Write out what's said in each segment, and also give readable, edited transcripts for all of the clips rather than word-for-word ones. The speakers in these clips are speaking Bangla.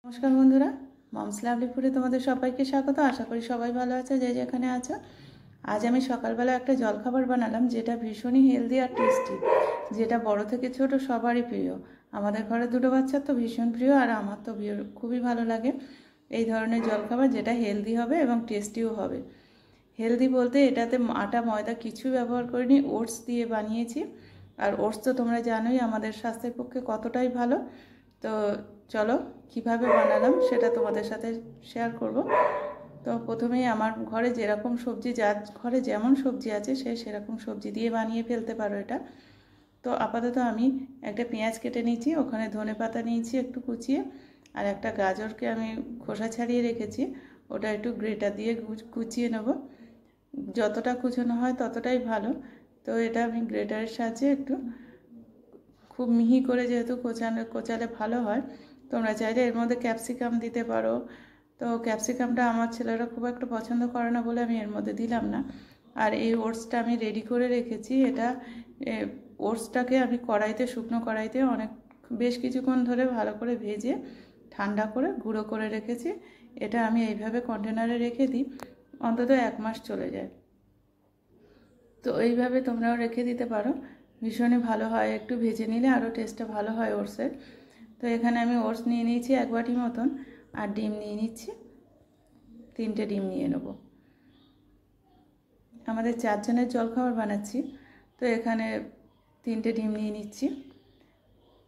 নমস্কার বন্ধুরা, মমস লাভলি ফুডে তোমাদের সবাইকে স্বাগত। আশা করি সবাই ভালো আছে যে যেখানে আছো। আজ আমি সকালবেলা একটা জলখাবার বানালাম যেটা ভীষণই হেলদি আর টেস্টি, যেটা বড় থেকে ছোট সবারই প্রিয়। আমাদের ঘরে দুটো বাচ্চার তো ভীষণ প্রিয়, আর আমার তো খুবই ভালো লাগে এই ধরনের জলখাবার, যেটা হেলদি হবে এবং টেস্টিও হবে। হেলদি বলতে এটাতে আটা ময়দা কিছু ব্যবহার করিনি, ওটস দিয়ে বানিয়েছি। আর ওটস তো তোমরা জানোই আমাদের স্বাস্থ্যের পক্ষে কতটাই ভালো। তো চলো কিভাবে বানালাম সেটা তোমাদের সাথে শেয়ার করব। তো প্রথমেই আমার ঘরে যেরকম সবজি, যার ঘরে যেমন সবজি আছে সে সেরকম সবজি দিয়ে বানিয়ে ফেলতে পারো এটা। তো আপাতত আমি একটা পেঁয়াজ কেটে নিয়েছি, ওখানে ধনেপাতা নিয়েছি একটু কুচিয়ে, আর একটা গাজরকে আমি খোসা ছাড়িয়ে রেখেছি, ওটা একটু গ্রেটার দিয়ে কুচিয়ে নেব। যতটা কুচানো হয় ততটাই ভালো। তো এটা আমি গ্রেটারের সাহায্যে একটু খুব মিহি করে, যেহেতু কোচালে ভালো হয়। তোমরা চাইলে এর মধ্যে ক্যাপসিকাম দিতে পারো। তো ক্যাপসিকামটা আমার ছেলেরা খুব একটা পছন্দ করে না বলে আমি এর মধ্যে দিলাম না। আর এই ওটসটা আমি রেডি করে রেখেছি। এটা ওটসটাকে আমি কড়াইতে, শুকনো কড়াইতে বেশ কিছুক্ষণ ধরে ভালো করে ভেজে ঠান্ডা করে গুঁড়ো করে রেখেছি। এটা আমি এইভাবে কন্টেনারে রেখে দিই, অন্তত 1 মাস চলে যায়। তো এইভাবে তোমরাও রেখে দিতে পারো, ভীষণই ভালো হয়। একটু ভেজে নিলে আরও টেস্টটা ভালো হয় ওটসের। তো এখানে আমি ওটস নিয়ে নিয়েছি 1 বাটি মতন, আর ডিম নিয়ে নিচ্ছি 3টে ডিম নিয়ে নেব। আমাদের 4 জনের জলখাবার বানাচ্ছি, তো এখানে 3টে ডিম নিয়ে নিচ্ছি।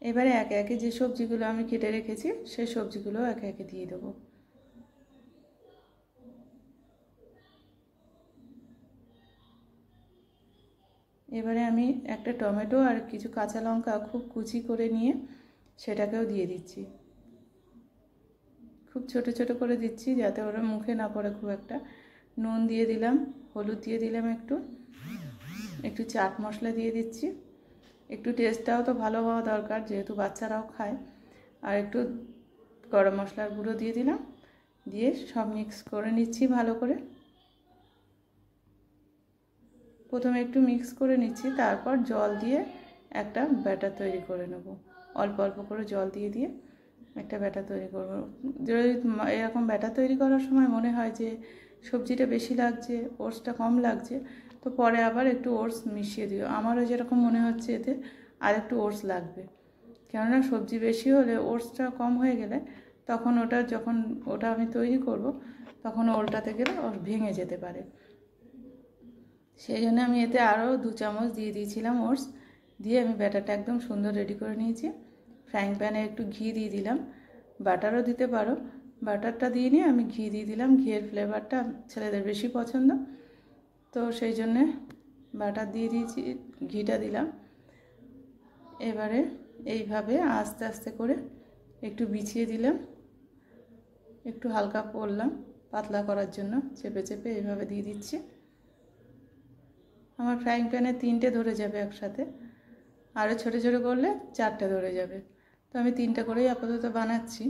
এবারে একে একে যে সবজিগুলো আমি কেটে রেখেছি সেই সবজিগুলো একে একে দিয়ে দেবো। এবারে আমি একটা টমেটো আর কিছু কাঁচা লঙ্কা খুব কুচি করে নিয়ে সেটাকেও দিয়ে দিচ্ছি। খুব ছোট ছোট করে দিচ্ছি যাতে ওরা মুখে না পড়ে খুব একটা। নুন দিয়ে দিলাম, হলুদ দিয়ে দিলাম, একটু চাট মশলা দিয়ে দিচ্ছি। একটু টেস্টটাও তো ভালো হওয়া দরকার, যেহেতু বাচ্চারাও খায়। আর একটু গরম মশলার গুঁড়ো দিয়ে দিলাম, দিয়ে সব মিক্স করে নিচ্ছি ভালো করে। প্রথমে একটু মিক্স করে নিচ্ছি, তারপর জল দিয়ে একটা ব্যাটার তৈরি করে নেব। অল্প অল্প করে জল দিয়ে দিয়ে একটা ব্যাটার তৈরি করব। যদি এরকম ব্যাটার তৈরি করার সময় মনে হয় যে সবজিটা বেশি লাগছে, ওটসটা কম লাগছে, তো পরে আবার একটু ওটস মিশিয়ে দিও। আমারও যেরকম মনে হচ্ছে এতে আর একটু ওটস লাগবে, কেননা সবজি বেশি হলে ওটসটা কম হয়ে গেলে তখন যখন ওটা আমি তৈরি করব তখন ওল্টাতে গেলে ভেঙে যেতে পারে। সেই জন্য আমি এতে আরও 2 চামচ দিয়ে দিয়েছিলাম ওটস। দিয়ে আমি ব্যাটারটা একদম সুন্দর রেডি করে নিয়েছি। ফ্রাইং প্যানে একটু ঘি দিয়ে দিলাম, বাটারও দিতে পারো। বাটারটা দিয়ে নিয়ে আমি ঘি দিয়ে দিলাম। ঘিয়ের ফ্লেভারটা ছেলেদের বেশি পছন্দ, তো সেই জন্যে বাটার দিয়ে দিয়েছি, ঘিটা দিলাম। এবারে এইভাবে আস্তে আস্তে করে একটু বিছিয়ে দিলাম, একটু হালকা করলাম পাতলা করার জন্য, চেপে চেপে এইভাবে দিয়ে দিচ্ছি। আমার ফ্রাইং প্যানে 3টে ধরে যাবে একসাথে, আরও ছোটো ছোটো করলে 4টে ধরে যাবে। তো আমি 3টে করেই আপাতত বানাচ্ছি।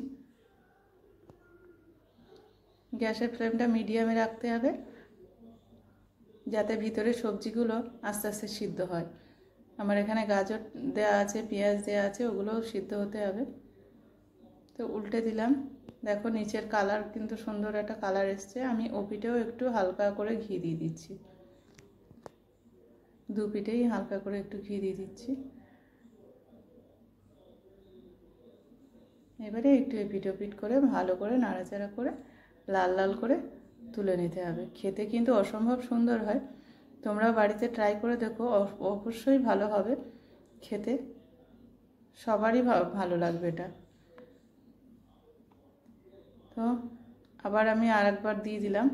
গ্যাসের ফ্লেমটা মিডিয়ামে রাখতে হবে, যাতে ভিতরে সবজিগুলো আস্তে আস্তে সিদ্ধ হয়। আমার এখানে গাজর দেওয়া আছে, পেঁয়াজ দেওয়া আছে, ওগুলোও সিদ্ধ হতে হবে। তো উল্টে দিলাম, দেখো নিচের কালার কিন্তু সুন্দর একটা কালার এসছে। আমি ওপিটেও একটু হালকা করে ঘি দিয়ে দিচ্ছি, 2 পিঠেই হালকা করে একটু ঘি দিয়ে দিচ্ছি। এবারে একটু এপিট ওপিট করে ভালো করে নাড়াচাড়া করে লাল লাল করে তুলে নিতে হবে। খেতে কিন্তু অসম্ভব সুন্দর হয়, তোমরা বাড়িতে ট্রাই করে দেখো, অবশ্যই ভালো হবে খেতে, সবারই ভালো লাগবে এটা। তো আবার আমি আরেকবার দিয়ে দিলাম,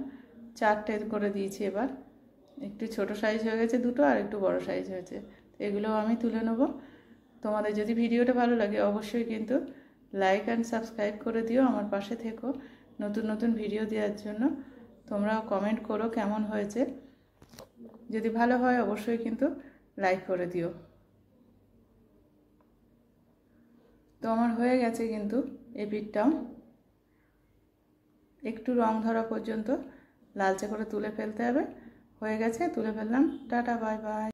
4টে করে দিয়েছি। এবার একটু ছোট সাইজ হয়ে গেছে দুটো, আর একটু বড় সাইজ হয়েছে, এগুলোও আমি তুলে নেব। তোমাদের যদি ভিডিওটা ভালো লাগে অবশ্যই কিন্তু লাইক অ্যান্ড সাবস্ক্রাইব করে দিও, আমার পাশে থেকো নতুন নতুন ভিডিও দেওয়ার জন্য। তোমরাও কমেন্ট করো কেমন হয়েছে, যদি ভালো হয় অবশ্যই কিন্তু লাইক করে দিও। তো আমার হয়ে গেছে কিন্তু এই পিঠটাও, একটু রং ধরা পর্যন্ত লালচে করে তুলে ফেলতে হবে। হয়ে গেছে, তুলে ফেললাম। Tata, bye bye.